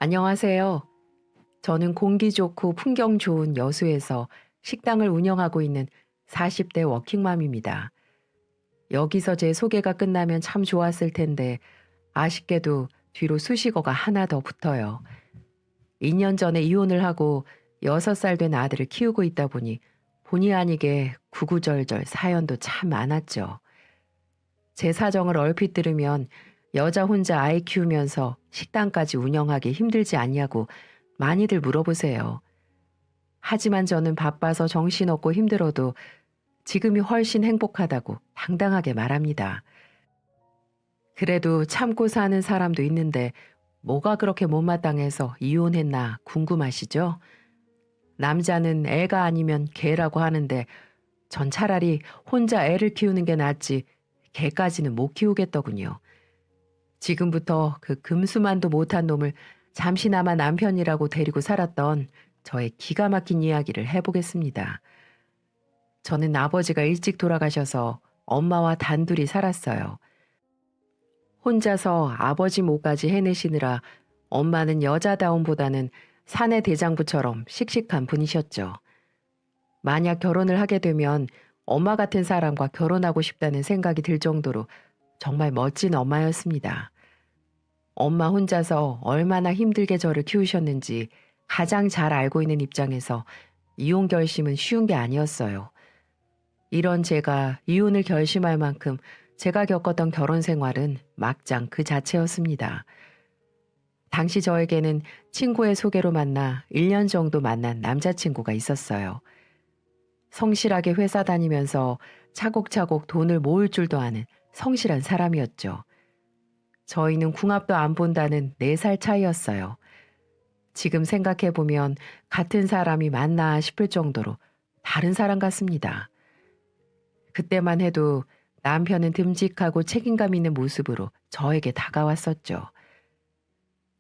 안녕하세요. 저는 공기 좋고 풍경 좋은 여수에서 식당을 운영하고 있는 40대 워킹맘입니다. 여기서 제 소개가 끝나면 참 좋았을 텐데 아쉽게도 뒤로 수식어가 하나 더 붙어요. 2년 전에 이혼을 하고 6살 된 아들을 키우고 있다 보니 본의 아니게 구구절절 사연도 참 많았죠. 제 사정을 얼핏 들으면 여자 혼자 아이 키우면서 식당까지 운영하기 힘들지 않냐고 많이들 물어보세요. 하지만 저는 바빠서 정신없고 힘들어도 지금이 훨씬 행복하다고 당당하게 말합니다. 그래도 참고 사는 사람도 있는데 뭐가 그렇게 못마땅해서 이혼했나 궁금하시죠? 남자는 애가 아니면 개라고 하는데 전 차라리 혼자 애를 키우는 게 낫지 개까지는 못 키우겠더군요. 지금부터 그 금수만도 못한 놈을 잠시나마 남편이라고 데리고 살았던 저의 기가 막힌 이야기를 해보겠습니다. 저는 아버지가 일찍 돌아가셔서 엄마와 단둘이 살았어요. 혼자서 아버지 몫까지 해내시느라 엄마는 여자다움보다는 사내 대장부처럼 씩씩한 분이셨죠. 만약 결혼을 하게 되면 엄마 같은 사람과 결혼하고 싶다는 생각이 들 정도로 정말 멋진 엄마였습니다. 엄마 혼자서 얼마나 힘들게 저를 키우셨는지 가장 잘 알고 있는 입장에서 이혼 결심은 쉬운 게 아니었어요. 이런 제가 이혼을 결심할 만큼 제가 겪었던 결혼 생활은 막장 그 자체였습니다. 당시 저에게는 친구의 소개로 만나 1년 정도 만난 남자친구가 있었어요. 성실하게 회사 다니면서 차곡차곡 돈을 모을 줄도 아는 성실한 사람이었죠. 저희는 궁합도 안 본다는 4살 차이였어요. 지금 생각해보면 같은 사람이 맞나 싶을 정도로 다른 사람 같습니다. 그때만 해도 남편은 듬직하고 책임감 있는 모습으로 저에게 다가왔었죠.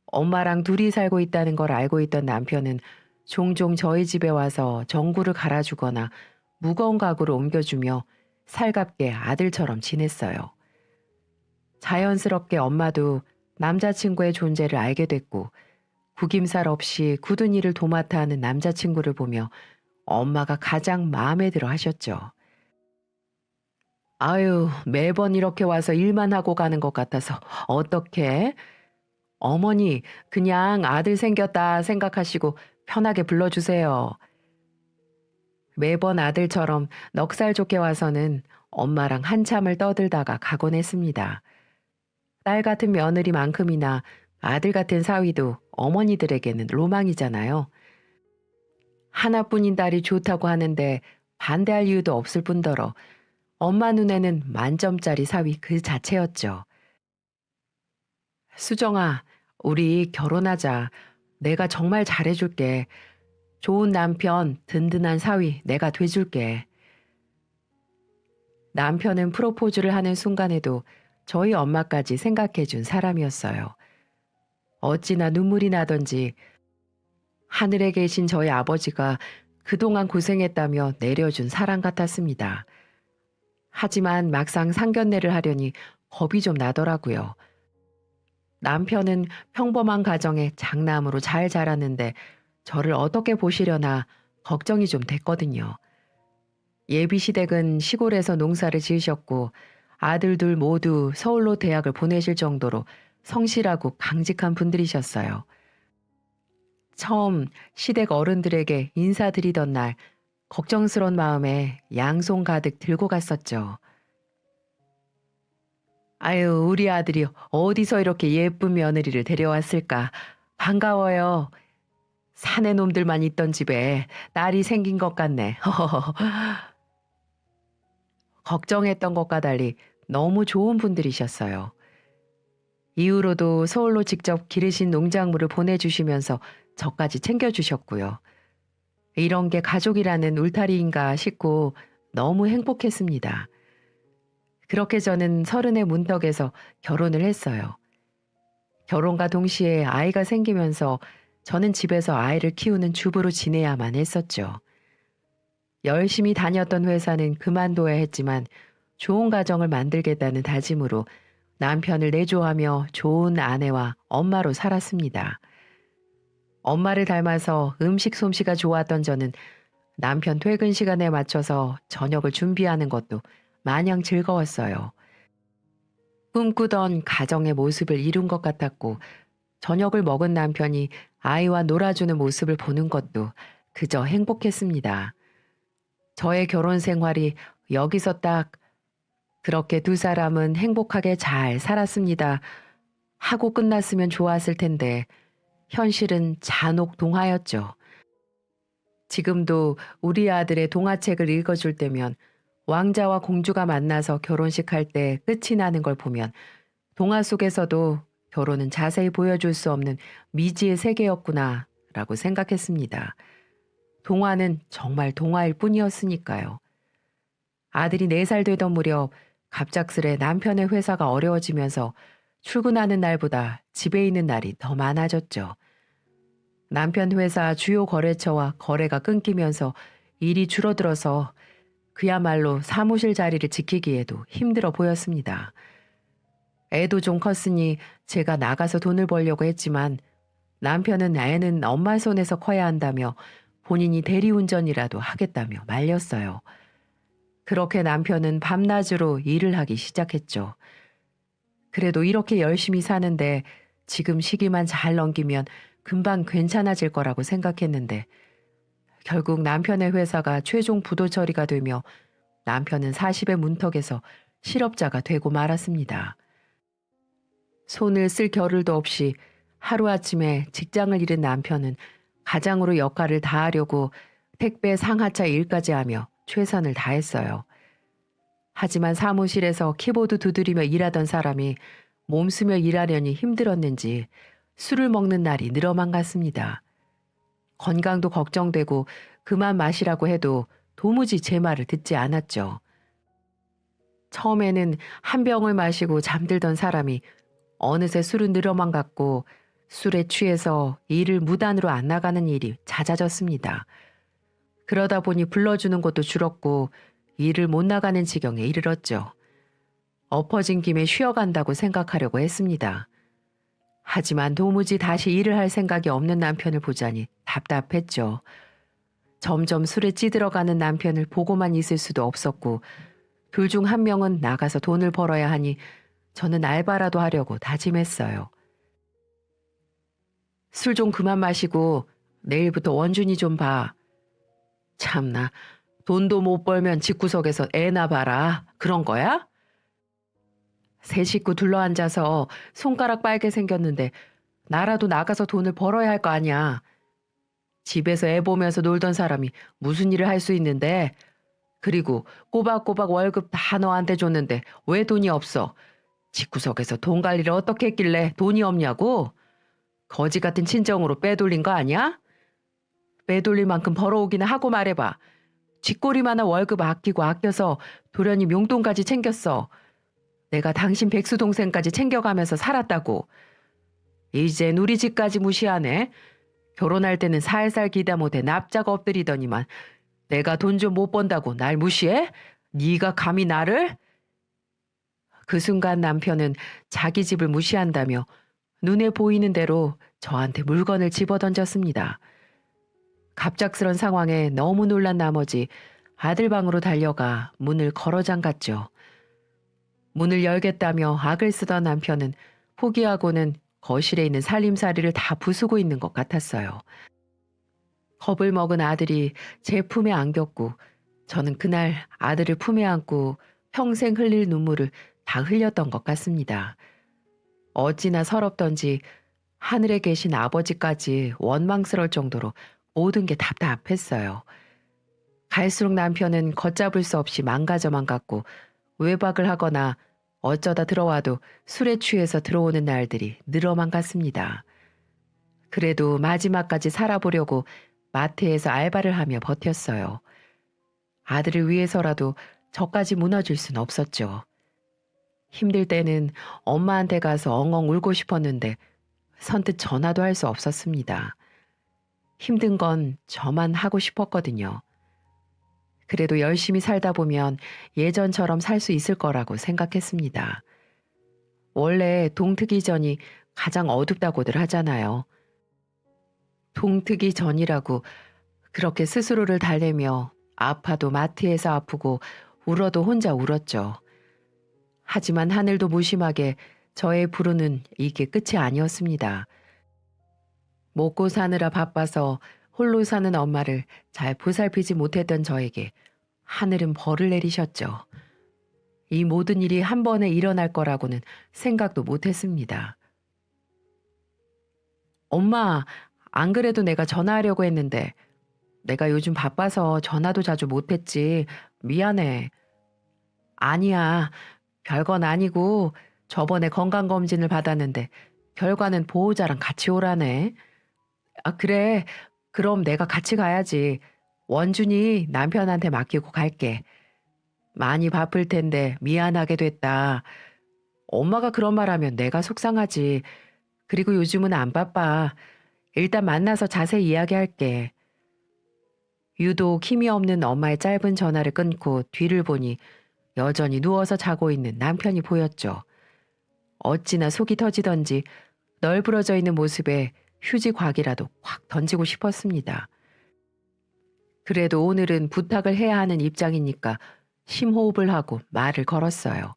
엄마랑 둘이 살고 있다는 걸 알고 있던 남편은 종종 저희 집에 와서 전구를 갈아주거나 무거운 가구를 옮겨주며 살갑게 아들처럼 지냈어요. 자연스럽게 엄마도 남자친구의 존재를 알게 됐고 구김살 없이 굳은 일을 도맡아 하는 남자친구를 보며 엄마가 가장 마음에 들어 하셨죠. 아유, 매번 이렇게 와서 일만 하고 가는 것 같아서 어떡해? 어머니, 그냥 아들 생겼다 생각하시고 편하게 불러주세요. 매번 아들처럼 넉살 좋게 와서는 엄마랑 한참을 떠들다가 가곤 했습니다. 딸 같은 며느리만큼이나 아들 같은 사위도 어머니들에게는 로망이잖아요. 하나뿐인 딸이 좋다고 하는데 반대할 이유도 없을 뿐더러 엄마 눈에는 만점짜리 사위 그 자체였죠. 수정아, 우리 결혼하자. 내가 정말 잘해줄게. 좋은 남편, 든든한 사위 내가 돼줄게. 남편은 프로포즈를 하는 순간에도 저희 엄마까지 생각해준 사람이었어요. 어찌나 눈물이 나던지 하늘에 계신 저희 아버지가 그동안 고생했다며 내려준 사랑 같았습니다. 하지만 막상 상견례를 하려니 겁이 좀 나더라고요. 남편은 평범한 가정에 장남으로 잘 자랐는데 저를 어떻게 보시려나 걱정이 좀 됐거든요. 예비 시댁은 시골에서 농사를 지으셨고 아들 둘 모두 서울로 대학을 보내실 정도로 성실하고 강직한 분들이셨어요. 처음 시댁 어른들에게 인사드리던 날 걱정스러운 마음에 양손 가득 들고 갔었죠. 아유, 우리 아들이 어디서 이렇게 예쁜 며느리를 데려왔을까? 반가워요. 사내 놈들만 있던 집에 딸이 생긴 것 같네. 걱정했던 것과 달리 너무 좋은 분들이셨어요. 이후로도 서울로 직접 기르신 농작물을 보내주시면서 저까지 챙겨주셨고요. 이런 게 가족이라는 울타리인가 싶고 너무 행복했습니다. 그렇게 저는 30의 문턱에서 결혼을 했어요. 결혼과 동시에 아이가 생기면서 저는 집에서 아이를 키우는 주부로 지내야만 했었죠. 열심히 다녔던 회사는 그만둬야 했지만 좋은 가정을 만들겠다는 다짐으로 남편을 내조하며 좋은 아내와 엄마로 살았습니다. 엄마를 닮아서 음식 솜씨가 좋았던 저는 남편 퇴근 시간에 맞춰서 저녁을 준비하는 것도 마냥 즐거웠어요. 꿈꾸던 가정의 모습을 이룬 것 같았고, 저녁을 먹은 남편이 아이와 놀아주는 모습을 보는 것도 그저 행복했습니다. 저의 결혼 생활이 여기서 딱 그렇게 두 사람은 행복하게 잘 살았습니다 하고 끝났으면 좋았을 텐데 현실은 잔혹 동화였죠. 지금도 우리 아들의 동화책을 읽어줄 때면 왕자와 공주가 만나서 결혼식 할 때 끝이 나는 걸 보면 동화 속에서도 결혼은 자세히 보여줄 수 없는 미지의 세계였구나 라고 생각했습니다. 동화는 정말 동화일 뿐이었으니까요. 아들이 4살 되던 무렵 갑작스레 남편의 회사가 어려워지면서 출근하는 날보다 집에 있는 날이 더 많아졌죠. 남편 회사 주요 거래처와 거래가 끊기면서 일이 줄어들어서 그야말로 사무실 자리를 지키기에도 힘들어 보였습니다. 애도 좀 컸으니 제가 나가서 돈을 벌려고 했지만 남편은 애는 엄마 손에서 커야 한다며 본인이 대리운전이라도 하겠다며 말렸어요. 그렇게 남편은 밤낮으로 일을 하기 시작했죠. 그래도 이렇게 열심히 사는데 지금 시기만 잘 넘기면 금방 괜찮아질 거라고 생각했는데 결국 남편의 회사가 최종 부도 처리가 되며 남편은 40의 문턱에서 실업자가 되고 말았습니다. 손을 쓸 겨를도 없이 하루아침에 직장을 잃은 남편은 가장으로 역할을 다하려고 택배 상하차 일까지 하며 최선을 다했어요. 하지만 사무실에서 키보드 두드리며 일하던 사람이 몸쓰며 일하려니 힘들었는지 술을 먹는 날이 늘어만 갔습니다. 건강도 걱정되고 그만 마시라고 해도 도무지 제 말을 듣지 않았죠. 처음에는 한 병을 마시고 잠들던 사람이 어느새 술은 늘어만 갔고 술에 취해서 일을 무단으로 안 나가는 일이 잦아졌습니다. 그러다 보니 불러주는 곳도 줄었고 일을 못 나가는 지경에 이르렀죠. 엎어진 김에 쉬어간다고 생각하려고 했습니다. 하지만 도무지 다시 일을 할 생각이 없는 남편을 보자니 답답했죠. 점점 술에 찌들어가는 남편을 보고만 있을 수도 없었고 둘 중 한 명은 나가서 돈을 벌어야 하니 저는 알바라도 하려고 다짐했어요. 술 좀 그만 마시고 내일부터 원준이 좀 봐. 참나, 돈도 못 벌면 집구석에서 애나 봐라. 그런 거야? 세 식구 둘러앉아서 손가락 빨개 생겼는데 나라도 나가서 돈을 벌어야 할 거 아니야. 집에서 애 보면서 놀던 사람이 무슨 일을 할 수 있는데. 그리고 꼬박꼬박 월급 다 너한테 줬는데 왜 돈이 없어? 집구석에서 돈 관리를 어떻게 했길래 돈이 없냐고? 거지 같은 친정으로 빼돌린 거 아니야? 빼돌릴 만큼 벌어오기나 하고 말해봐. 쥐꼬리만한 월급 아끼고 아껴서 도련이 용돈까지 챙겼어. 내가 당신 백수 동생까지 챙겨가면서 살았다고. 이젠 우리 집까지 무시하네. 결혼할 때는 살살 기다 못해 납작 엎드리더니만 내가 돈 좀 못 번다고 날 무시해? 네가 감히 나를? 그 순간 남편은 자기 집을 무시한다며 눈에 보이는 대로 저한테 물건을 집어던졌습니다. 갑작스런 상황에 너무 놀란 나머지 아들 방으로 달려가 문을 걸어 잠갔죠. 문을 열겠다며 악을 쓰던 남편은 포기하고는 거실에 있는 살림살이를 다 부수고 있는 것 같았어요. 겁을 먹은 아들이 제 품에 안겼고 저는 그날 아들을 품에 안고 평생 흘릴 눈물을 다 흘렸던 것 같습니다. 어찌나 서럽던지 하늘에 계신 아버지까지 원망스러울 정도로 모든 게 답답했어요. 갈수록 남편은 걷잡을 수 없이 망가져만 갔고 외박을 하거나 어쩌다 들어와도 술에 취해서 들어오는 날들이 늘어만 갔습니다. 그래도 마지막까지 살아보려고 마트에서 알바를 하며 버텼어요. 아들을 위해서라도 저까지 무너질 순 없었죠. 힘들 때는 엄마한테 가서 엉엉 울고 싶었는데 선뜻 전화도 할 수 없었습니다. 힘든 건 저만 하고 싶었거든요. 그래도 열심히 살다 보면 예전처럼 살 수 있을 거라고 생각했습니다. 원래 동트기 전이 가장 어둡다고들 하잖아요. 동트기 전이라고 그렇게 스스로를 달래며 아파도 마트에서 아프고 울어도 혼자 울었죠. 하지만 하늘도 무심하게 저의 불운은 이게 끝이 아니었습니다. 먹고 사느라 바빠서 홀로 사는 엄마를 잘 보살피지 못했던 저에게 하늘은 벌을 내리셨죠. 이 모든 일이 한 번에 일어날 거라고는 생각도 못했습니다. 엄마, 안 그래도 내가 전화하려고 했는데 내가 요즘 바빠서 전화도 자주 못했지. 미안해. 아니야. 별건 아니고 저번에 건강검진을 받았는데 결과는 보호자랑 같이 오라네. 아, 그래. 그럼 내가 같이 가야지. 원준이 남편한테 맡기고 갈게. 많이 바쁠 텐데 미안하게 됐다. 엄마가 그런 말 하면 내가 속상하지. 그리고 요즘은 안 바빠. 일단 만나서 자세히 이야기할게. 유독 힘이 없는 엄마의 짧은 전화를 끊고 뒤를 보니 여전히 누워서 자고 있는 남편이 보였죠. 어찌나 속이 터지던지 널브러져 있는 모습에 휴지곽이라도 확 던지고 싶었습니다. 그래도 오늘은 부탁을 해야 하는 입장이니까 심호흡을 하고 말을 걸었어요.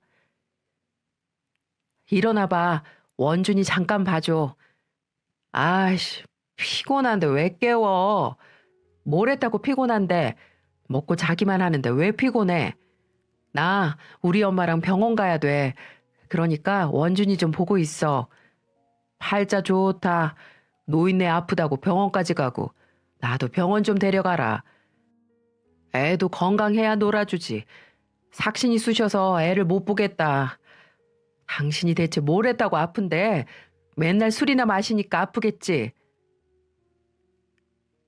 일어나봐. 원준이 잠깐 봐줘. 아이씨, 피곤한데 왜 깨워? 뭘 했다고 피곤한데? 먹고 자기만 하는데 왜 피곤해? 나 우리 엄마랑 병원 가야 돼. 그러니까 원준이 좀 보고 있어. 팔자 좋다. 노인네 아프다고 병원까지 가고 나도 병원 좀 데려가라. 애도 건강해야 놀아주지. 삭신이 쑤셔서 애를 못 보겠다. 당신이 대체 뭘 했다고 아픈데 맨날 술이나 마시니까 아프겠지.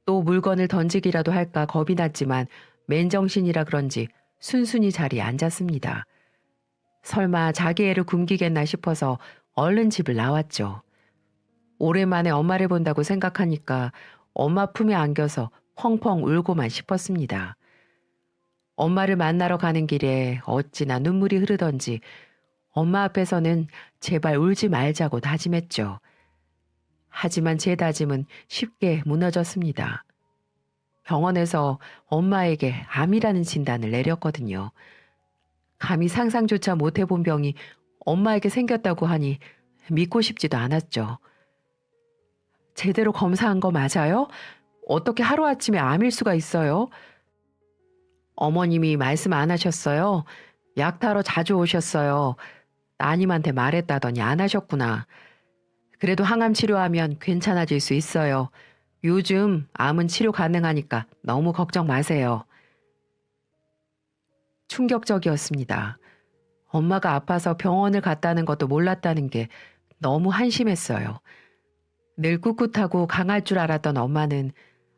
또 물건을 던지기라도 할까 겁이 났지만 맨정신이라 그런지 순순히 자리에 앉았습니다. 설마 자기 애를 굶기겠나 싶어서 얼른 집을 나왔죠. 오랜만에 엄마를 본다고 생각하니까 엄마 품에 안겨서 펑펑 울고만 싶었습니다. 엄마를 만나러 가는 길에 어찌나 눈물이 흐르던지 엄마 앞에서는 제발 울지 말자고 다짐했죠. 하지만 제 다짐은 쉽게 무너졌습니다. 병원에서 엄마에게 암이라는 진단을 내렸거든요. 감히 상상조차 못 해본 병이 엄마에게 생겼다고 하니 믿고 싶지도 않았죠. 제대로 검사한 거 맞아요? 어떻게 하루아침에 암일 수가 있어요? 어머님이 말씀 안 하셨어요? 약 타러 자주 오셨어요. 따님한테 말했다더니 안 하셨구나. 그래도 항암 치료하면 괜찮아질 수 있어요. 요즘 암은 치료 가능하니까 너무 걱정 마세요. 충격적이었습니다. 엄마가 아파서 병원을 갔다는 것도 몰랐다는 게 너무 한심했어요. 늘 꿋꿋하고 강할 줄 알았던 엄마는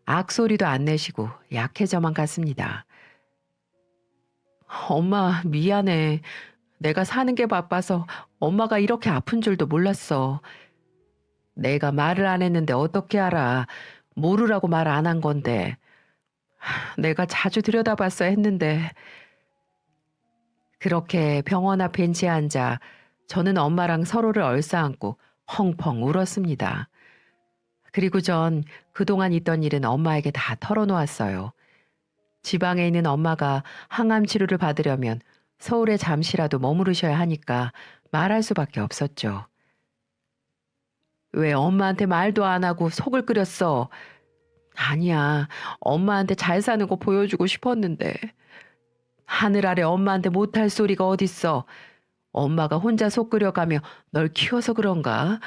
악소리도 안 내시고 약해져만 갔습니다. 엄마, 미안해. 내가 사는 게 바빠서 엄마가 이렇게 아픈 줄도 몰랐어. 내가 말을 안 했는데 어떻게 알아. 모르라고 말 안 한 건데. 내가 자주 들여다봤어야 했는데. 그렇게 병원 앞 벤치에 앉아 저는 엄마랑 서로를 얼싸안고 펑펑 울었습니다. 그리고 전 그동안 있던 일은 엄마에게 다 털어놓았어요. 지방에 있는 엄마가 항암 치료를 받으려면 서울에 잠시라도 머무르셔야 하니까 말할 수밖에 없었죠. 왜 엄마한테 말도 안 하고 속을 끓였어? 아니야, 엄마한테 잘 사는 거 보여주고 싶었는데. 하늘 아래 엄마한테 못할 소리가 어딨어. 엄마가 혼자 속 끓여가며 널 키워서 그런가?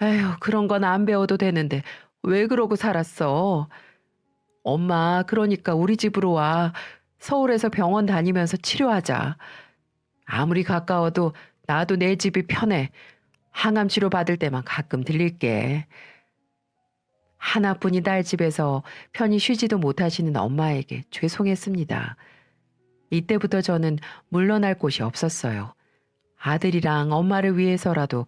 에휴, 그런 건 안 배워도 되는데 왜 그러고 살았어? 엄마, 그러니까 우리 집으로 와. 서울에서 병원 다니면서 치료하자. 아무리 가까워도 나도 내 집이 편해. 항암 치료 받을 때만 가끔 들릴게. 하나뿐인 딸 집에서 편히 쉬지도 못하시는 엄마에게 죄송했습니다. 이때부터 저는 물러날 곳이 없었어요. 아들이랑 엄마를 위해서라도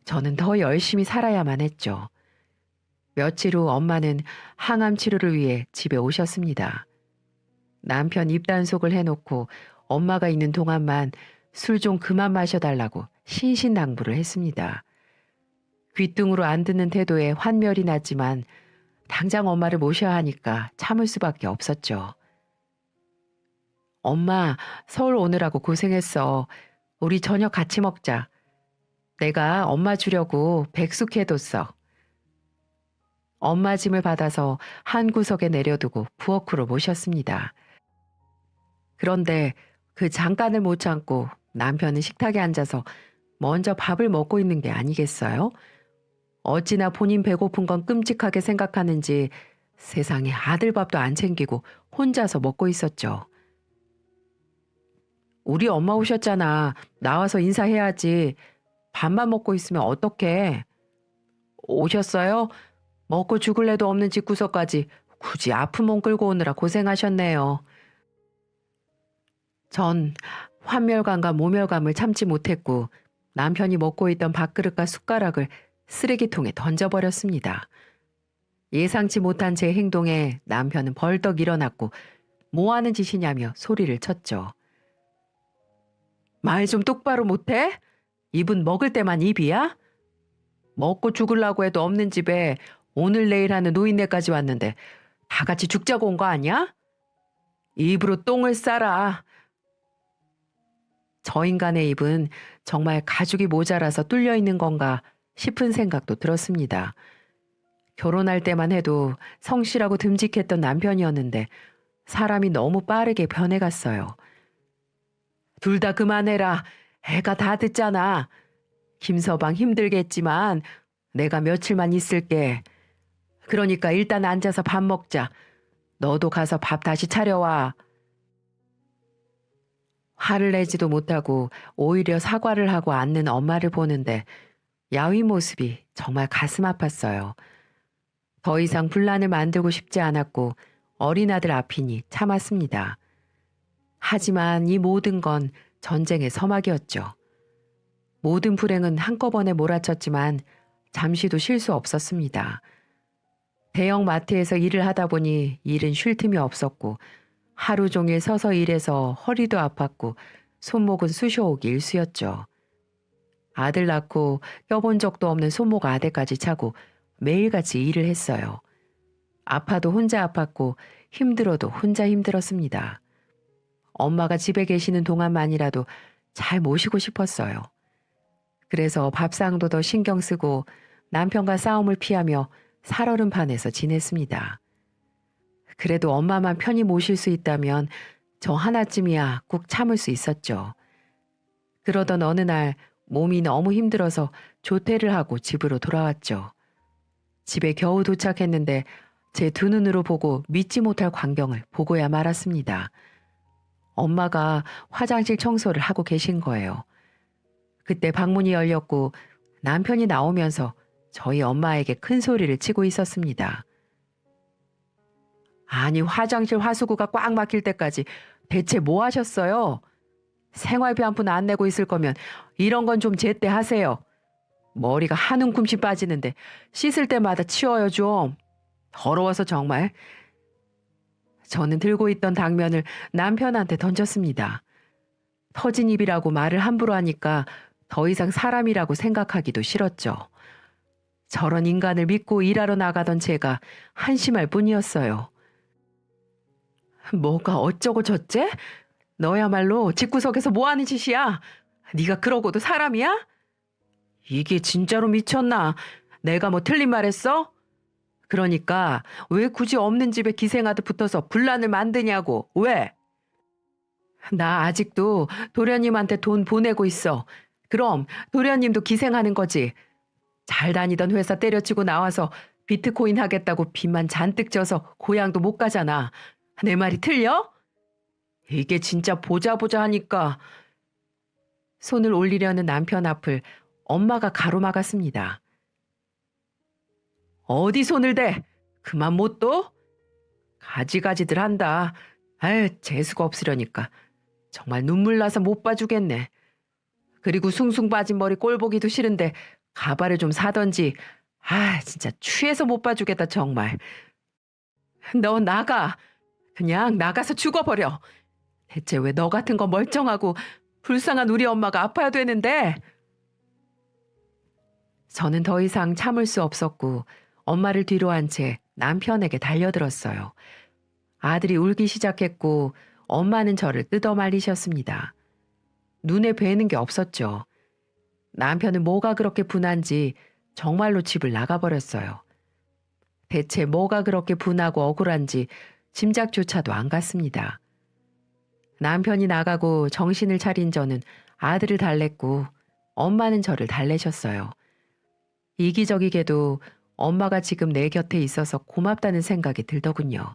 저는 더 열심히 살아야만 했죠. 며칠 후 엄마는 항암 치료를 위해 집에 오셨습니다. 남편 입단속을 해놓고 엄마가 있는 동안만 술 좀 그만 마셔달라고 신신당부를 했습니다. 귓등으로 안 듣는 태도에 환멸이 났지만 당장 엄마를 모셔야 하니까 참을 수밖에 없었죠. 엄마, 서울 오느라고 고생했어. 우리 저녁 같이 먹자. 내가 엄마 주려고 백숙 해뒀어. 엄마 짐을 받아서 한 구석에 내려두고 부엌으로 모셨습니다. 그런데 그 잠깐을 못 참고 남편은 식탁에 앉아서 먼저 밥을 먹고 있는 게 아니겠어요? 어찌나 본인 배고픈 건 끔찍하게 생각하는지 세상에 아들 밥도 안 챙기고 혼자서 먹고 있었죠. 우리 엄마 오셨잖아. 나와서 인사해야지. 밥만 먹고 있으면 어떡해. 오셨어요? 먹고 죽을래도 없는 집구석까지 굳이 아픈 몸 끌고 오느라 고생하셨네요. 전 환멸감과 모멸감을 참지 못했고 남편이 먹고 있던 밥그릇과 숟가락을 쓰레기통에 던져버렸습니다. 예상치 못한 제 행동에 남편은 벌떡 일어났고 뭐 하는 짓이냐며 소리를 쳤죠. 말 좀 똑바로 못해? 입은 먹을 때만 입이야? 먹고 죽으려고 해도 없는 집에 오늘 내일 하는 노인네까지 왔는데 다 같이 죽자고 온 거 아니야? 입으로 똥을 싸라. 저 인간의 입은 정말 가죽이 모자라서 뚫려 있는 건가 싶은 생각도 들었습니다. 결혼할 때만 해도 성실하고 듬직했던 남편이었는데 사람이 너무 빠르게 변해갔어요. 둘 다 그만해라. 애가 다 듣잖아. 김서방 힘들게 했지만 내가 며칠만 있을게. 그러니까 일단 앉아서 밥 먹자. 너도 가서 밥 다시 차려와. 화를 내지도 못하고 오히려 사과를 하고 앉는 엄마를 보는데 야위 모습이 정말 가슴 아팠어요. 더 이상 분란을 만들고 싶지 않았고 어린 아들 앞이니 참았습니다. 하지만 이 모든 건 전쟁의 서막이었죠. 모든 불행은 한꺼번에 몰아쳤지만 잠시도 쉴 수 없었습니다. 대형 마트에서 일을 하다 보니 일은 쉴 틈이 없었고 하루 종일 서서 일해서 허리도 아팠고 손목은 쑤셔오기 일쑤였죠. 아들 낳고 껴본 적도 없는 손목 아대까지 차고 매일같이 일을 했어요. 아파도 혼자 아팠고 힘들어도 혼자 힘들었습니다. 엄마가 집에 계시는 동안만이라도 잘 모시고 싶었어요. 그래서 밥상도 더 신경 쓰고 남편과 싸움을 피하며 살얼음판에서 지냈습니다. 그래도 엄마만 편히 모실 수 있다면 저 하나쯤이야 꾹 참을 수 있었죠. 그러던 어느 날 몸이 너무 힘들어서 조퇴를 하고 집으로 돌아왔죠. 집에 겨우 도착했는데 제 두 눈으로 보고 믿지 못할 광경을 보고야 말았습니다. 엄마가 화장실 청소를 하고 계신 거예요. 그때 방문이 열렸고 남편이 나오면서 저희 엄마에게 큰 소리를 치고 있었습니다. 아니, 화장실 화수구가 꽉 막힐 때까지 대체 뭐 하셨어요? 생활비 한 푼 안 내고 있을 거면 이런 건 좀 제때 하세요. 머리가 한 움큼씩 빠지는데 씻을 때마다 치워요 좀. 더러워서 정말. 저는 들고 있던 당면을 남편한테 던졌습니다. 터진 입이라고 말을 함부로 하니까 더 이상 사람이라고 생각하기도 싫었죠. 저런 인간을 믿고 일하러 나가던 제가 한심할 뿐이었어요. 뭐가 어쩌고 저째? 너야말로 집구석에서 뭐하는 짓이야? 네가 그러고도 사람이야? 이게 진짜로 미쳤나? 내가 뭐 틀린 말 했어? 그러니까 왜 굳이 없는 집에 기생하듯 붙어서 분란을 만드냐고. 왜? 나 아직도 도련님한테 돈 보내고 있어. 그럼 도련님도 기생하는 거지. 잘 다니던 회사 때려치고 나와서 비트코인 하겠다고 빚만 잔뜩 져서 고향도 못 가잖아. 내 말이 틀려? 이게 진짜 보자 하니까. 손을 올리려는 남편 앞을 엄마가 가로막았습니다. 어디 손을 대? 그만 못 둬? 가지가지들 한다. 아유, 재수가 없으려니까. 정말 눈물 나서 못 봐주겠네. 그리고 숭숭 빠진 머리 꼴 보기도 싫은데 가발을 좀 사던지. 아, 진짜 취해서 못 봐주겠다 정말. 너 나가. 그냥 나가서 죽어버려. 대체 왜 너 같은 거 멀쩡하고 불쌍한 우리 엄마가 아파야 되는데. 저는 더 이상 참을 수 없었고 엄마를 뒤로 한 채 남편에게 달려들었어요. 아들이 울기 시작했고 엄마는 저를 뜯어말리셨습니다. 눈에 뵈는 게 없었죠. 남편은 뭐가 그렇게 분한지 정말로 집을 나가버렸어요. 대체 뭐가 그렇게 분하고 억울한지 짐작조차도 안 갔습니다. 남편이 나가고 정신을 차린 저는 아들을 달랬고 엄마는 저를 달래셨어요. 이기적이게도 엄마가 지금 내 곁에 있어서 고맙다는 생각이 들더군요.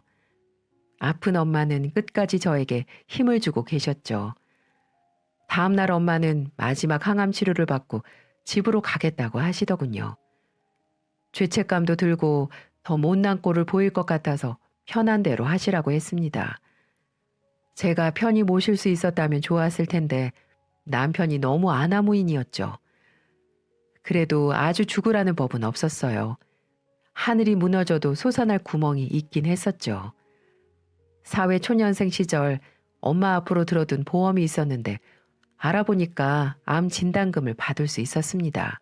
아픈 엄마는 끝까지 저에게 힘을 주고 계셨죠. 다음 날 엄마는 마지막 항암 치료를 받고 집으로 가겠다고 하시더군요. 죄책감도 들고 더 못난 꼴을 보일 것 같아서 편한 대로 하시라고 했습니다. 제가 편히 모실 수 있었다면 좋았을 텐데 남편이 너무 아나무인이었죠. 그래도 아주 죽으라는 법은 없었어요. 하늘이 무너져도 솟아날 구멍이 있긴 했었죠. 사회 초년생 시절 엄마 앞으로 들어둔 보험이 있었는데 알아보니까 암 진단금을 받을 수 있었습니다.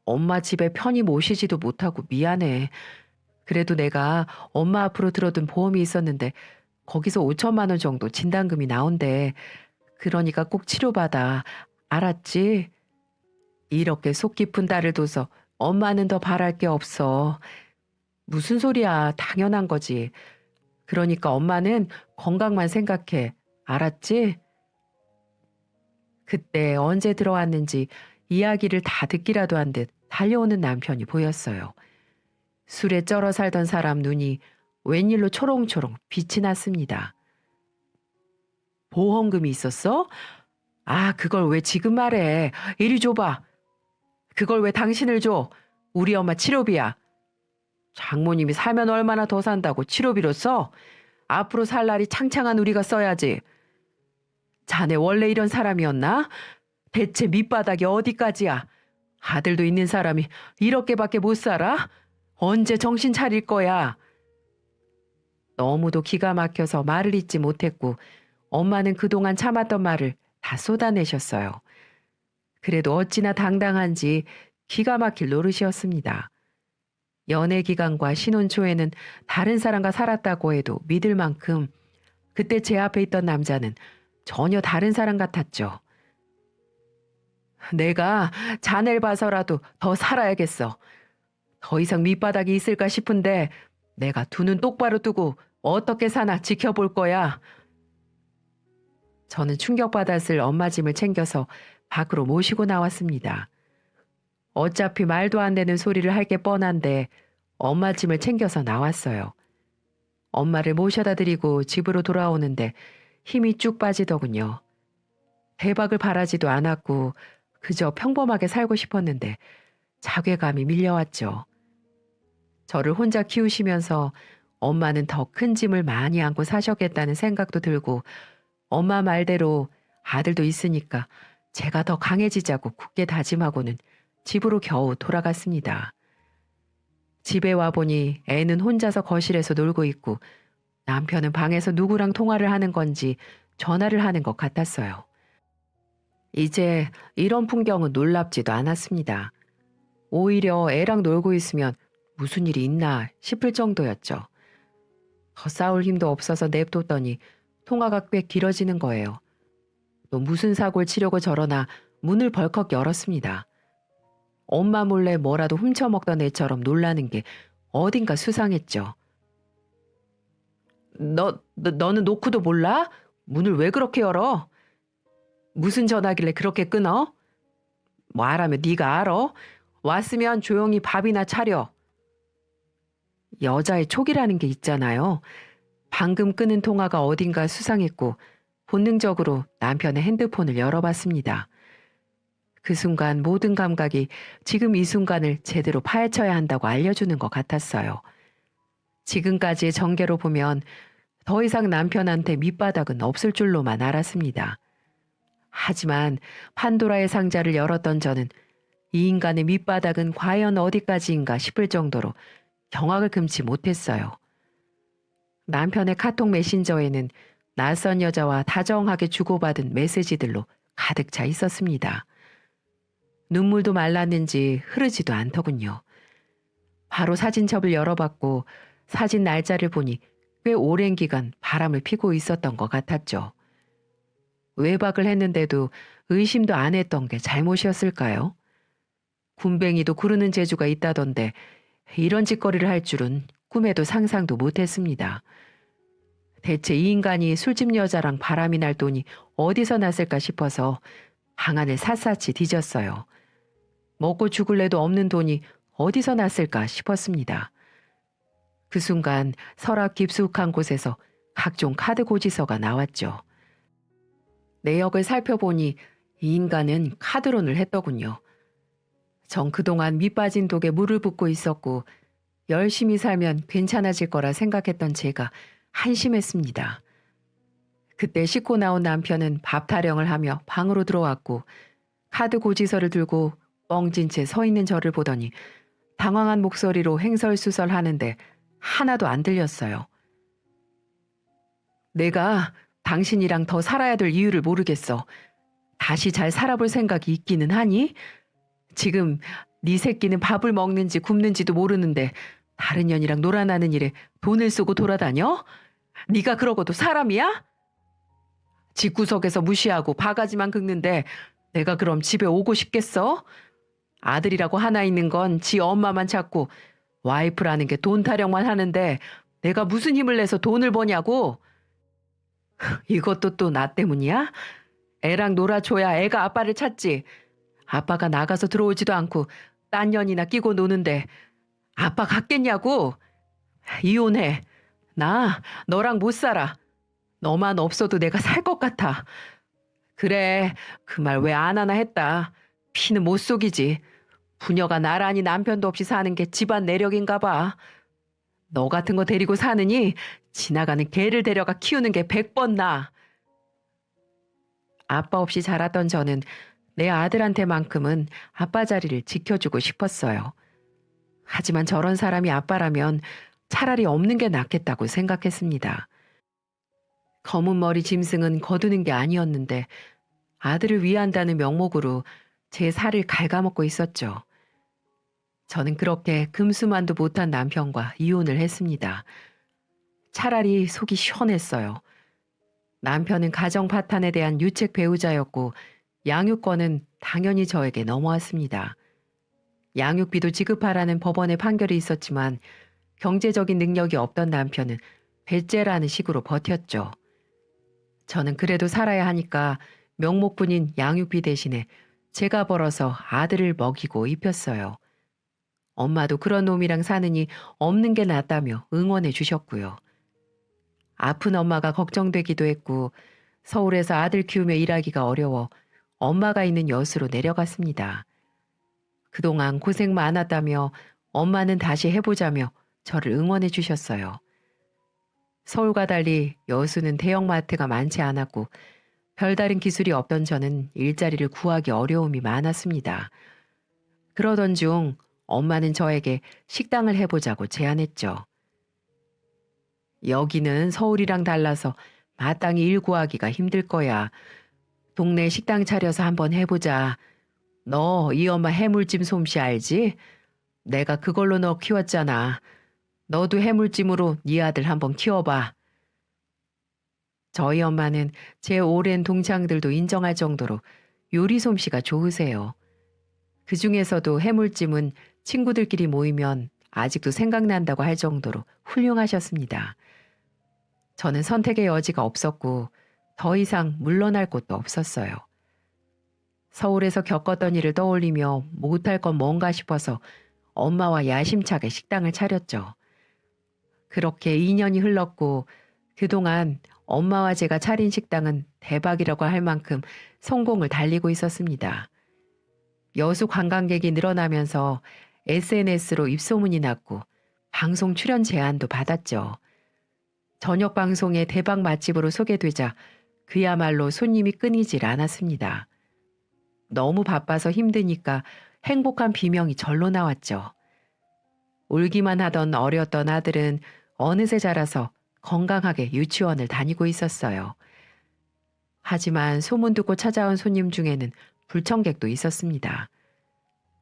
엄마 집에 편히 모시지도 못하고 미안해. 그래도 내가 엄마 앞으로 들어둔 보험이 있었는데 거기서 5천만 원 정도 진단금이 나온대. 그러니까 꼭 치료받아. 알았지? 이렇게 속 깊은 딸을 둬서 엄마는 더 바랄 게 없어. 무슨 소리야. 당연한 거지. 그러니까 엄마는 건강만 생각해. 알았지? 그때 언제 들어왔는지 이야기를 다 듣기라도 한 듯 달려오는 남편이 보였어요. 술에 쩔어 살던 사람 눈이 웬일로 초롱초롱 빛이 났습니다. 보험금이 있었어? 아, 그걸 왜 지금 말해? 이리 줘봐. 그걸 왜 당신을 줘? 우리 엄마 치료비야. 장모님이 사면 얼마나 더 산다고 치료비로 써? 앞으로 살 날이 창창한 우리가 써야지. 자네 원래 이런 사람이었나? 대체 밑바닥이 어디까지야? 아들도 있는 사람이 이렇게밖에 못 살아? 언제 정신 차릴 거야? 너무도 기가 막혀서 말을 잇지 못했고 엄마는 그동안 참았던 말을 다 쏟아내셨어요. 그래도 어찌나 당당한지 기가 막힐 노릇이었습니다. 연애 기간과 신혼 초에는 다른 사람과 살았다고 해도 믿을 만큼 그때 제 앞에 있던 남자는 전혀 다른 사람 같았죠. 내가 자네를 봐서라도 더 살아야겠어. 더 이상 밑바닥이 있을까 싶은데 내가 두 눈 똑바로 뜨고 어떻게 사나 지켜볼 거야. 저는 충격받았을 엄마 짐을 챙겨서 밖으로 모시고 나왔습니다. 어차피 말도 안 되는 소리를 할 게 뻔한데 엄마 짐을 챙겨서 나왔어요. 엄마를 모셔다 드리고 집으로 돌아오는데 힘이 쭉 빠지더군요. 대박을 바라지도 않았고 그저 평범하게 살고 싶었는데 자괴감이 밀려왔죠. 저를 혼자 키우시면서 엄마는 더 큰 짐을 많이 안고 사셨겠다는 생각도 들고 엄마 말대로 아들도 있으니까 제가 더 강해지자고 굳게 다짐하고는 집으로 겨우 돌아갔습니다. 집에 와보니 애는 혼자서 거실에서 놀고 있고 남편은 방에서 누구랑 통화를 하는 건지 전화를 하는 것 같았어요. 이제 이런 풍경은 놀랍지도 않았습니다. 오히려 애랑 놀고 있으면 무슨 일이 있나 싶을 정도였죠. 더 싸울 힘도 없어서 냅뒀더니 통화가 꽤 길어지는 거예요. 또 무슨 사고를 치려고 저러나 문을 벌컥 열었습니다. 엄마 몰래 뭐라도 훔쳐먹던 애처럼 놀라는 게 어딘가 수상했죠. 너는 놓고도 몰라? 문을 왜 그렇게 열어? 무슨 전화길래 그렇게 끊어? 말하면 네가 알아? 왔으면 조용히 밥이나 차려. 여자의 촉이라는 게 있잖아요. 방금 끊은 통화가 어딘가 수상했고 본능적으로 남편의 핸드폰을 열어봤습니다. 그 순간 모든 감각이 지금 이 순간을 제대로 파헤쳐야 한다고 알려주는 것 같았어요. 지금까지의 전개로 보면 더 이상 남편한테 밑바닥은 없을 줄로만 알았습니다. 하지만 판도라의 상자를 열었던 저는 이 인간의 밑바닥은 과연 어디까지인가 싶을 정도로 경악을 금치 못했어요. 남편의 카톡 메신저에는 낯선 여자와 다정하게 주고받은 메시지들로 가득 차 있었습니다. 눈물도 말랐는지 흐르지도 않더군요. 바로 사진첩을 열어봤고 사진 날짜를 보니 꽤 오랜 기간 바람을 피고 있었던 것 같았죠. 외박을 했는데도 의심도 안 했던 게 잘못이었을까요? 군뱅이도 구르는 재주가 있다던데 이런 짓거리를 할 줄은 꿈에도 상상도 못했습니다. 대체 이 인간이 술집 여자랑 바람이 날 돈이 어디서 났을까 싶어서 방안을 샅샅이 뒤졌어요. 먹고 죽을래도 없는 돈이 어디서 났을까 싶었습니다. 그 순간 서랍 깊숙한 곳에서 각종 카드 고지서가 나왔죠. 내역을 살펴보니 이 인간은 카드론을 했더군요. 전 그동안 밑빠진 독에 물을 붓고 있었고 열심히 살면 괜찮아질 거라 생각했던 제가 한심했습니다. 그때 씻고 나온 남편은 밥 타령을 하며 방으로 들어왔고 카드 고지서를 들고 뻥진 채 서 있는 저를 보더니 당황한 목소리로 횡설수설하는데 하나도 안 들렸어요. 내가 당신이랑 더 살아야 될 이유를 모르겠어. 다시 잘 살아볼 생각이 있기는 하니? 지금 네 새끼는 밥을 먹는지 굶는지도 모르는데 다른 년이랑 놀아나는 일에 돈을 쓰고 돌아다녀? 네가 그러고도 사람이야? 집구석에서 무시하고 바가지만 긁는데 내가 그럼 집에 오고 싶겠어? 아들이라고 하나 있는 건 지 엄마만 찾고 와이프라는 게 돈 타령만 하는데 내가 무슨 힘을 내서 돈을 버냐고? 이것도 또 나 때문이야? 애랑 놀아줘야 애가 아빠를 찾지. 아빠가 나가서 들어오지도 않고 딴 년이나 끼고 노는데 아빠 같겠냐고? 이혼해. 나 너랑 못 살아. 너만 없어도 내가 살 것 같아. 그래, 그 말 왜 안 하나 했다. 피는 못 속이지. 부녀가 나란히 남편도 없이 사는 게 집안 내력인가 봐. 너 같은 거 데리고 사느니 지나가는 개를 데려가 키우는 게 100번 나아. 아빠 없이 자랐던 저는 내 아들한테만큼은 아빠 자리를 지켜주고 싶었어요. 하지만 저런 사람이 아빠라면 차라리 없는 게 낫겠다고 생각했습니다. 검은 머리 짐승은 거두는 게 아니었는데 아들을 위한다는 명목으로 제 살을 갉아먹고 있었죠. 저는 그렇게 금수만도 못한 남편과 이혼을 했습니다. 차라리 속이 시원했어요. 남편은 가정 파탄에 대한 유책 배우자였고 양육권은 당연히 저에게 넘어왔습니다. 양육비도 지급하라는 법원의 판결이 있었지만 경제적인 능력이 없던 남편은 배째라는 식으로 버텼죠. 저는 그래도 살아야 하니까 명목뿐인 양육비 대신에 제가 벌어서 아들을 먹이고 입혔어요. 엄마도 그런 놈이랑 사느니 없는 게 낫다며 응원해 주셨고요. 아픈 엄마가 걱정되기도 했고 서울에서 아들 키우며 일하기가 어려워 엄마가 있는 여수로 내려갔습니다. 그동안 고생 많았다며 엄마는 다시 해보자며 저를 응원해 주셨어요. 서울과 달리 여수는 대형마트가 많지 않았고 별다른 기술이 없던 저는 일자리를 구하기 어려움이 많았습니다. 그러던 중 엄마는 저에게 식당을 해보자고 제안했죠. 여기는 서울이랑 달라서 마땅히 일 구하기가 힘들 거야. 동네 식당 차려서 한번 해보자. 너 이 엄마 해물찜 솜씨 알지? 내가 그걸로 너 키웠잖아. 너도 해물찜으로 네 아들 한번 키워봐. 저희 엄마는 제 오랜 동창들도 인정할 정도로 요리 솜씨가 좋으세요. 그 중에서도 해물찜은 친구들끼리 모이면 아직도 생각난다고 할 정도로 훌륭하셨습니다. 저는 선택의 여지가 없었고 더 이상 물러날 곳도 없었어요. 서울에서 겪었던 일을 떠올리며 못할 건 뭔가 싶어서 엄마와 야심차게 식당을 차렸죠. 그렇게 2년이 흘렀고 그동안 엄마와 제가 차린 식당은 대박이라고 할 만큼 성공을 달리고 있었습니다. 여수 관광객이 늘어나면서 SNS로 입소문이 났고 방송 출연 제안도 받았죠. 저녁 방송에 대박 맛집으로 소개되자 그야말로 손님이 끊이질 않았습니다. 너무 바빠서 힘드니까 행복한 비명이 절로 나왔죠. 울기만 하던 어렸던 아들은 어느새 자라서 건강하게 유치원을 다니고 있었어요. 하지만 소문 듣고 찾아온 손님 중에는 불청객도 있었습니다.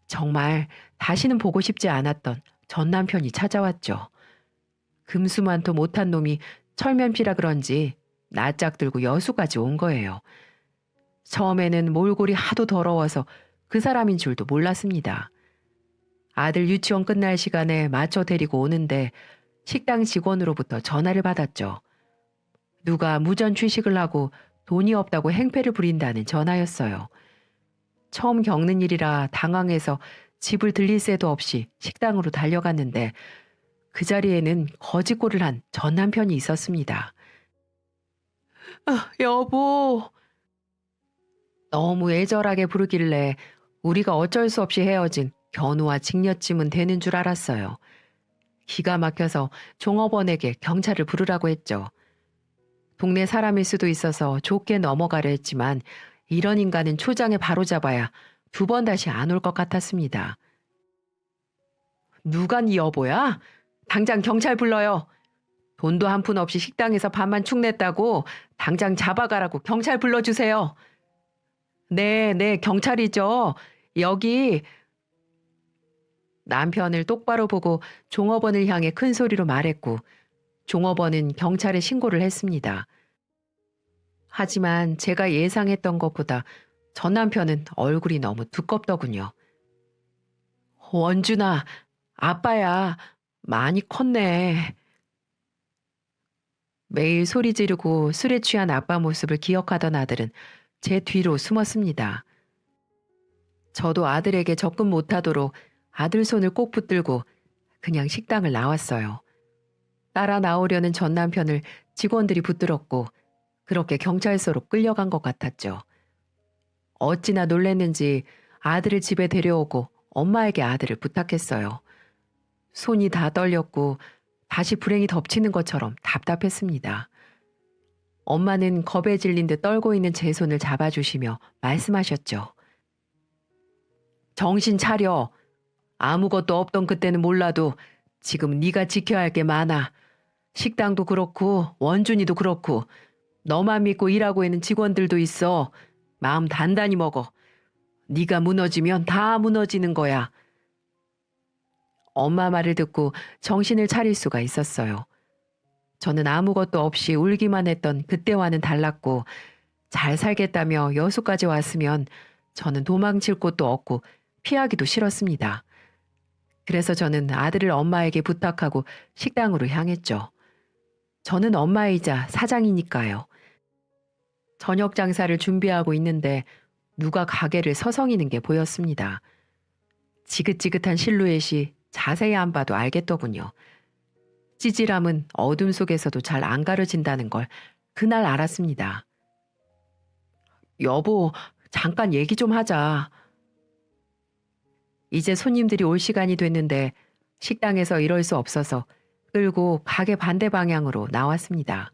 정말 다시는 보고 싶지 않았던 전 남편이 찾아왔죠. 금수만도 못한 놈이 철면피라 그런지 낯짝 들고 여수까지 온 거예요. 처음에는 몰골이 하도 더러워서 그 사람인 줄도 몰랐습니다. 아들 유치원 끝날 시간에 맞춰 데리고 오는데 식당 직원으로부터 전화를 받았죠. 누가 무전 취식을 하고 돈이 없다고 행패를 부린다는 전화였어요. 처음 겪는 일이라 당황해서 집을 들릴 새도 없이 식당으로 달려갔는데 그 자리에는 거짓골을 한 전 남편이 있었습니다. 여보. 너무 애절하게 부르길래 우리가 어쩔 수 없이 헤어진 견우와 직녀쯤은 되는 줄 알았어요. 기가 막혀서 종업원에게 경찰을 부르라고 했죠. 동네 사람일 수도 있어서 좋게 넘어가려 했지만 이런 인간은 초장에 바로잡아야 2번 다시 안 올 것 같았습니다. 누가 네 여보야? 당장 경찰 불러요. 돈도 한 푼 없이 식당에서 밥만 축냈다고 당장 잡아가라고 경찰 불러주세요. 네, 경찰이죠. 여기. 남편을 똑바로 보고 종업원을 향해 큰 소리로 말했고 종업원은 경찰에 신고를 했습니다. 하지만 제가 예상했던 것보다 전 남편은 얼굴이 너무 두껍더군요. 원준아, 아빠야. 많이 컸네. 매일 소리 지르고 술에 취한 아빠 모습을 기억하던 아들은 제 뒤로 숨었습니다. 저도 아들에게 접근 못하도록 아들 손을 꼭 붙들고 그냥 식당을 나왔어요. 따라 나오려는 전 남편을 직원들이 붙들었고 그렇게 경찰서로 끌려간 것 같았죠. 어찌나 놀랬는지 아들을 집에 데려오고 엄마에게 아들을 부탁했어요. 손이 다 떨렸고 다시 불행이 덮치는 것처럼 답답했습니다. 엄마는 겁에 질린 듯 떨고 있는 제 손을 잡아주시며 말씀하셨죠. 정신 차려. 아무것도 없던 그때는 몰라도 지금 네가 지켜야 할 게 많아. 식당도 그렇고 원준이도 그렇고 너만 믿고 일하고 있는 직원들도 있어. 마음 단단히 먹어. 네가 무너지면 다 무너지는 거야. 엄마 말을 듣고 정신을 차릴 수가 있었어요. 저는 아무것도 없이 울기만 했던 그때와는 달랐고 잘 살겠다며 여수까지 왔으면 저는 도망칠 곳도 없고 피하기도 싫었습니다. 그래서 저는 아들을 엄마에게 부탁하고 식당으로 향했죠. 저는 엄마이자 사장이니까요. 저녁 장사를 준비하고 있는데 누가 가게를 서성이는 게 보였습니다. 지긋지긋한 실루엣이 자세히 안 봐도 알겠더군요. 찌질함은 어둠 속에서도 잘 안 가려진다는 걸 그날 알았습니다. 여보, 잠깐 얘기 좀 하자. 이제 손님들이 올 시간이 됐는데 식당에서 이럴 수 없어서 끌고 가게 반대 방향으로 나왔습니다.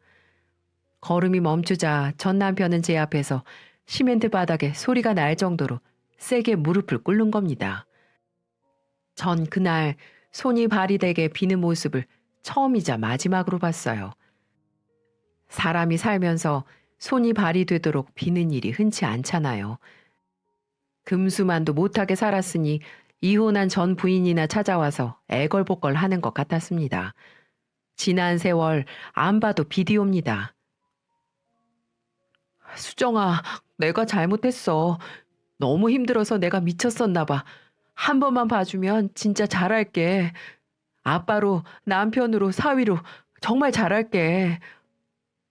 걸음이 멈추자 전 남편은 제 앞에서 시멘트 바닥에 소리가 날 정도로 세게 무릎을 꿇는 겁니다. 전 그날 손이 발이 되게 비는 모습을 처음이자 마지막으로 봤어요. 사람이 살면서 손이 발이 되도록 비는 일이 흔치 않잖아요. 금수만도 못하게 살았으니 이혼한 전 부인이나 찾아와서 애걸복걸 하는 것 같았습니다. 지난 세월 안 봐도 비디오입니다. 수정아, 내가 잘못했어. 너무 힘들어서 내가 미쳤었나 봐. 한 번만 봐주면 진짜 잘할게. 아빠로, 남편으로, 사위로 정말 잘할게.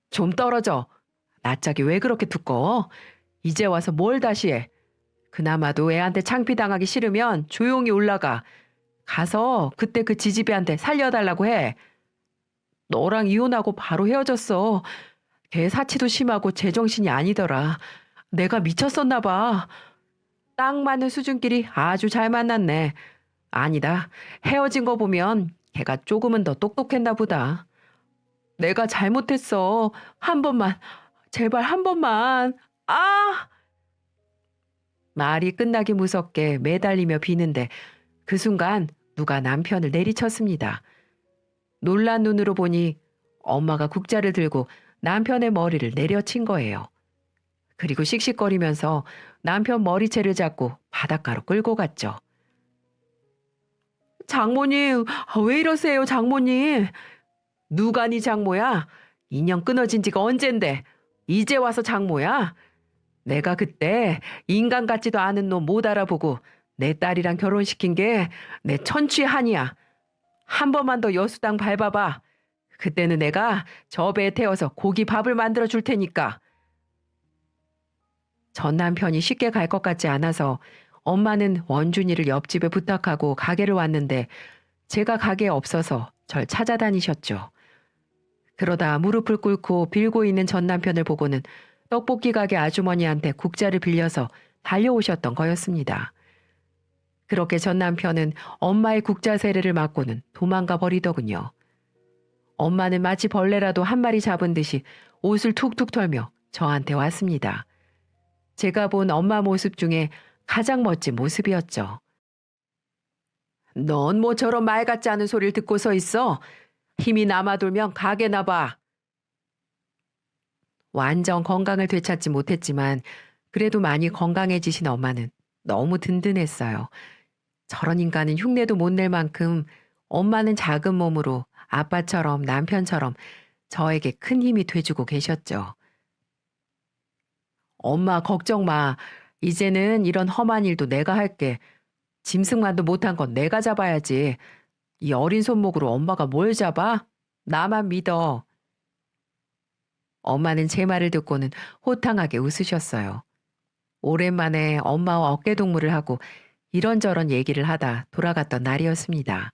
좀 떨어져. 낯짝이 왜 그렇게 두꺼워? 이제 와서 뭘 다시 해? 그나마도 애한테 창피당하기 싫으면 조용히 올라가. 가서 그때 그 지지배한테 살려달라고 해. 너랑 이혼하고 바로 헤어졌어. 걔 사치도 심하고 제정신이 아니더라. 내가 미쳤었나 봐. 딱 맞는 수준끼리 아주 잘 만났네. 아니다. 헤어진 거 보면 걔가 조금은 더 똑똑했나 보다. 내가 잘못했어. 한 번만. 제발 한 번만. 아! 말이 끝나기 무섭게 매달리며 비는데 그 순간 누가 남편을 내리쳤습니다. 놀란 눈으로 보니 엄마가 국자를 들고 남편의 머리를 내려친 거예요. 그리고 씩씩거리면서 남편 머리채를 잡고 바닷가로 끌고 갔죠. 장모님, 왜 이러세요, 장모님? 누가 네 장모야? 인연 끊어진 지가 언젠데 이제 와서 장모야? 내가 그때 인간 같지도 않은 놈 못 알아보고 내 딸이랑 결혼시킨 게 내 천추의 한이야. 한 번만 더 여수당 밟아봐. 그때는 내가 저 배에 태워서 고기 밥을 만들어 줄 테니까. 전 남편이 쉽게 갈 것 같지 않아서 엄마는 원준이를 옆집에 부탁하고 가게를 왔는데 제가 가게에 없어서 절 찾아다니셨죠. 그러다 무릎을 꿇고 빌고 있는 전 남편을 보고는 떡볶이 가게 아주머니한테 국자를 빌려서 달려오셨던 거였습니다. 그렇게 전 남편은 엄마의 국자 세례를 맞고는 도망가 버리더군요. 엄마는 마치 벌레라도 한 마리 잡은 듯이 옷을 툭툭 털며 저한테 왔습니다. 제가 본 엄마 모습 중에 가장 멋진 모습이었죠. 넌 뭐처럼 말 같지 않은 소리를 듣고 서 있어? 힘이 남아돌면 가게나 봐. 완전 건강을 되찾지 못했지만 그래도 많이 건강해지신 엄마는 너무 든든했어요. 저런 인간은 흉내도 못 낼 만큼 엄마는 작은 몸으로 아빠처럼 남편처럼 저에게 큰 힘이 돼주고 계셨죠. 엄마 걱정 마. 이제는 이런 험한 일도 내가 할게. 짐승만도 못한 건 내가 잡아야지. 이 어린 손목으로 엄마가 뭘 잡아? 나만 믿어. 엄마는 제 말을 듣고는 호탕하게 웃으셨어요. 오랜만에 엄마와 어깨동무를 하고 이런저런 얘기를 하다 돌아갔던 날이었습니다.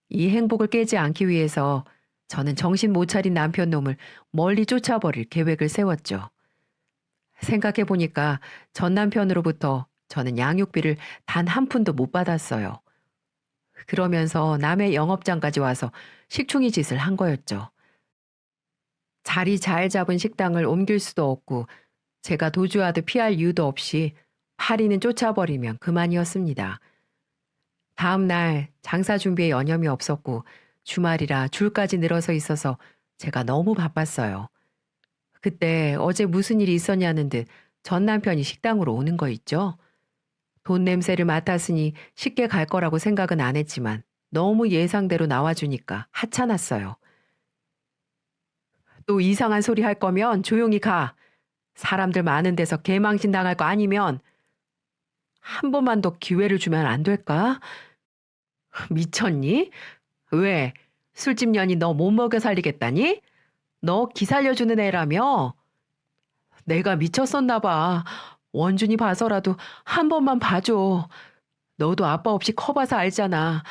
이 행복을 깨지 않기 위해서 저는 정신 못 차린 남편 놈을 멀리 쫓아버릴 계획을 세웠죠. 생각해보니까 전 남편으로부터 저는 양육비를 단 한 푼도 못 받았어요. 그러면서 남의 영업장까지 와서 식충이 짓을 한 거였죠. 자리 잘 잡은 식당을 옮길 수도 없고 제가 도주하듯 피할 이유도 없이 파리는 쫓아버리면 그만이었습니다. 다음 날 장사 준비에 여념이 없었고 주말이라 줄까지 늘어서 있어서 제가 너무 바빴어요. 그때 어제 무슨 일이 있었냐는 듯 전 남편이 식당으로 오는 거 있죠. 돈 냄새를 맡았으니 쉽게 갈 거라고 생각은 안 했지만 너무 예상대로 나와주니까 하찮았어요. 또 이상한 소리 할 거면 조용히 가. 사람들 많은 데서 개망신 당할 거 아니면 한 번만 더 기회를 주면 안 될까? 미쳤니? 왜? 술집 년이 너 못 먹여 살리겠다니? 너 기 살려주는 애라며? 내가 미쳤었나 봐. 원준이 봐서라도 한 번만 봐줘. 너도 아빠 없이 커봐서 알잖아.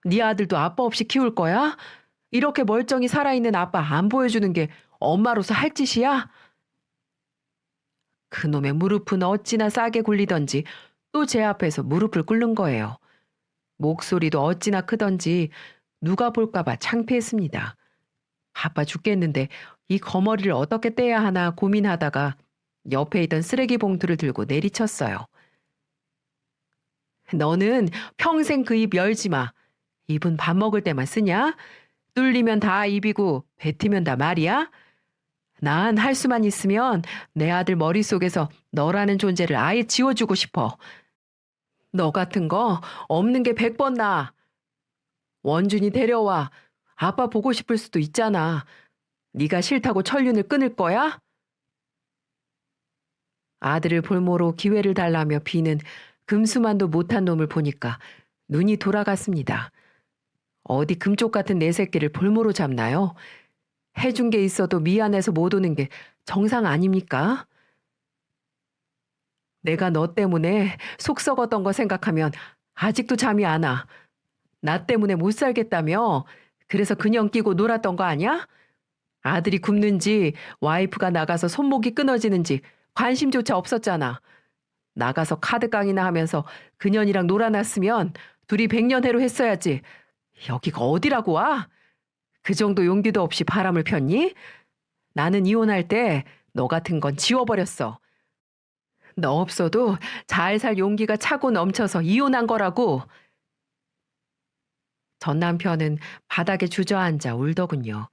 네 아들도 아빠 없이 키울 거야? 이렇게 멀쩡히 살아있는 아빠 안 보여주는 게 엄마로서 할 짓이야? 그놈의 무릎은 어찌나 싸게 굴리던지 또 제 앞에서 무릎을 꿇는 거예요. 목소리도 어찌나 크던지 누가 볼까봐 창피했습니다. 바빠 죽겠는데 이 거머리를 어떻게 떼야 하나 고민하다가 옆에 있던 쓰레기 봉투를 들고 내리쳤어요. 너는 평생 그 입 열지 마. 입은 밥 먹을 때만 쓰냐? 뚫리면 다 입이고 뱉으면 다 말이야? 난 할 수만 있으면 내 아들 머릿속에서 너라는 존재를 아예 지워주고 싶어. 너 같은 거 없는 게 100번 나아. 원준이 데려와. 아빠 보고 싶을 수도 있잖아. 네가 싫다고 천륜을 끊을 거야? 아들을 볼모로 기회를 달라며 비는 금수만도 못한 놈을 보니까 눈이 돌아갔습니다. 어디 금쪽 같은 내 새끼를 볼모로 잡나요? 해준 게 있어도 미안해서 못 오는 게 정상 아닙니까? 내가 너 때문에 속 썩었던 거 생각하면 아직도 잠이 안 와. 나 때문에 못 살겠다며? 그래서 그냥 끼고 놀았던 거 아니야? 아들이 굶는지 와이프가 나가서 손목이 끊어지는지 관심조차 없었잖아. 나가서 카드깡이나 하면서 그년이랑 놀아놨으면 둘이 백년해로 했어야지. 여기가 어디라고 와? 그 정도 용기도 없이 바람을 폈니? 나는 이혼할 때 너 같은 건 지워버렸어. 너 없어도 잘 살 용기가 차고 넘쳐서 이혼한 거라고. 전 남편은 바닥에 주저앉아 울더군요.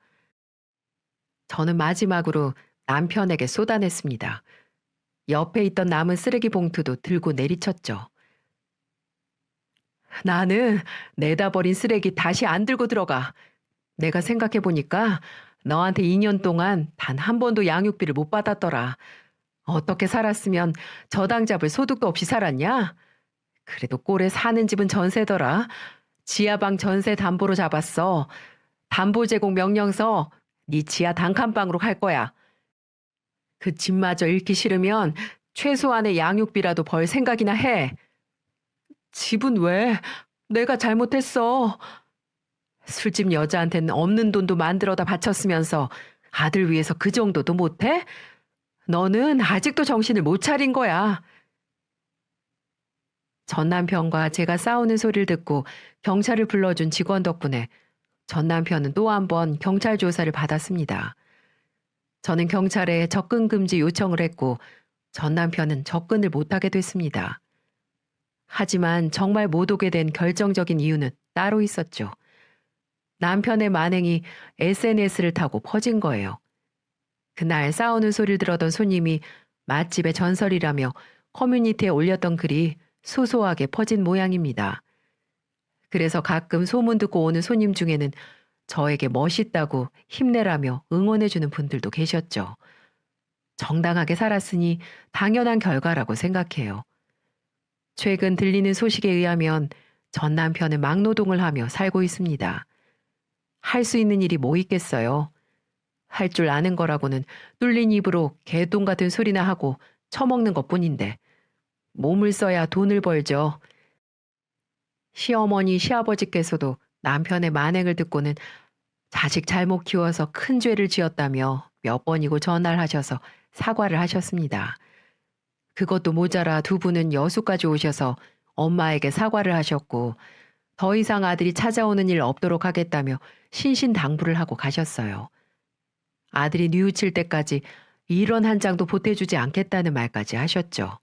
저는 마지막으로 남편에게 쏟아냈습니다. 옆에 있던 남은 쓰레기 봉투도 들고 내리쳤죠. 나는 내다 버린 쓰레기 다시 안 들고 들어가. 내가 생각해보니까 너한테 2년 동안 단 한 번도 양육비를 못 받았더라. 어떻게 살았으면 저당 잡을 소득도 없이 살았냐? 그래도 꼴에 사는 집은 전세더라. 지하방 전세 담보로 잡았어. 담보 제공 명령서 네 지하 단칸방으로 갈 거야. 그 집마저 잃기 싫으면 최소한의 양육비라도 벌 생각이나 해. 집은 왜? 내가 잘못했어. 술집 여자한테는 없는 돈도 만들어다 바쳤으면서 아들 위해서 그 정도도 못해? 너는 아직도 정신을 못 차린 거야. 전 남편과 제가 싸우는 소리를 듣고 경찰을 불러준 직원 덕분에 전 남편은 또 한 번 경찰 조사를 받았습니다. 저는 경찰에 접근 금지 요청을 했고 전 남편은 접근을 못하게 됐습니다. 하지만 정말 못 오게 된 결정적인 이유는 따로 있었죠. 남편의 만행이 SNS를 타고 퍼진 거예요. 그날 싸우는 소리를 들었던 손님이 맛집의 전설이라며 커뮤니티에 올렸던 글이 소소하게 퍼진 모양입니다. 그래서 가끔 소문 듣고 오는 손님 중에는 저에게 멋있다고 힘내라며 응원해주는 분들도 계셨죠. 정당하게 살았으니 당연한 결과라고 생각해요. 최근 들리는 소식에 의하면 전 남편은 막노동을 하며 살고 있습니다. 할 수 있는 일이 뭐 있겠어요. 할 줄 아는 거라고는 뚫린 입으로 개똥 같은 소리나 하고 처먹는 것뿐인데 몸을 써야 돈을 벌죠. 시어머니, 시아버지께서도 남편의 만행을 듣고는 자식 잘못 키워서 큰 죄를 지었다며 몇 번이고 전화를 하셔서 사과를 하셨습니다. 그것도 모자라 두 분은 여수까지 오셔서 엄마에게 사과를 하셨고 더 이상 아들이 찾아오는 일 없도록 하겠다며 신신당부를 하고 가셨어요. 아들이 뉘우칠 때까지 일원 한 장도 보태주지 않겠다는 말까지 하셨죠.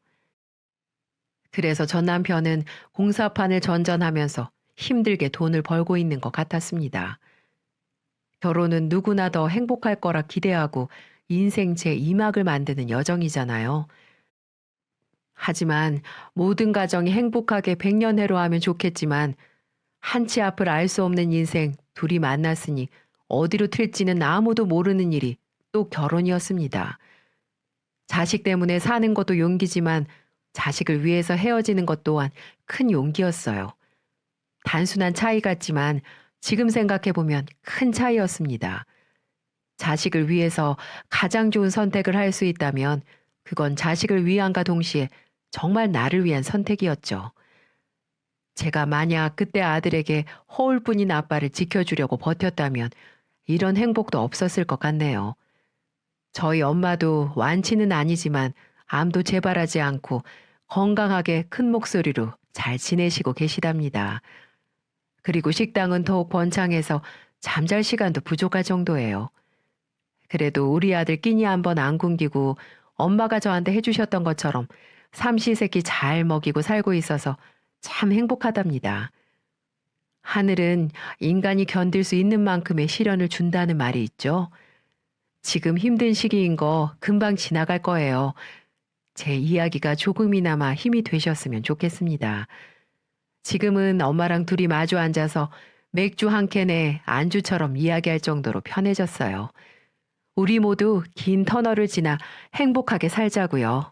그래서 전 남편은 공사판을 전전하면서 힘들게 돈을 벌고 있는 것 같았습니다. 결혼은 누구나 더 행복할 거라 기대하고 인생 제2막을 만드는 여정이잖아요. 하지만 모든 가정이 행복하게 백년해로 하면 좋겠지만 한치 앞을 알 수 없는 인생 둘이 만났으니 어디로 튈지는 아무도 모르는 일이 또 결혼이었습니다. 자식 때문에 사는 것도 용기지만 자식을 위해서 헤어지는 것 또한 큰 용기였어요. 단순한 차이 같지만 지금 생각해보면 큰 차이였습니다. 자식을 위해서 가장 좋은 선택을 할 수 있다면 그건 자식을 위함과 동시에 정말 나를 위한 선택이었죠. 제가 만약 그때 아들에게 허울뿐인 아빠를 지켜주려고 버텼다면 이런 행복도 없었을 것 같네요. 저희 엄마도 완치는 아니지만 암도 재발하지 않고 건강하게 큰 목소리로 잘 지내시고 계시답니다. 그리고 식당은 더욱 번창해서 잠잘 시간도 부족할 정도예요. 그래도 우리 아들 끼니 한번 안 굶기고 엄마가 저한테 해주셨던 것처럼 삼시세끼 잘 먹이고 살고 있어서 참 행복하답니다. 하늘은 인간이 견딜 수 있는 만큼의 시련을 준다는 말이 있죠. 지금 힘든 시기인 거 금방 지나갈 거예요. 제 이야기가 조금이나마 힘이 되셨으면 좋겠습니다. 지금은 엄마랑 둘이 마주 앉아서 맥주 한 캔에 안주처럼 이야기할 정도로 편해졌어요. 우리 모두 긴 터널을 지나 행복하게 살자고요.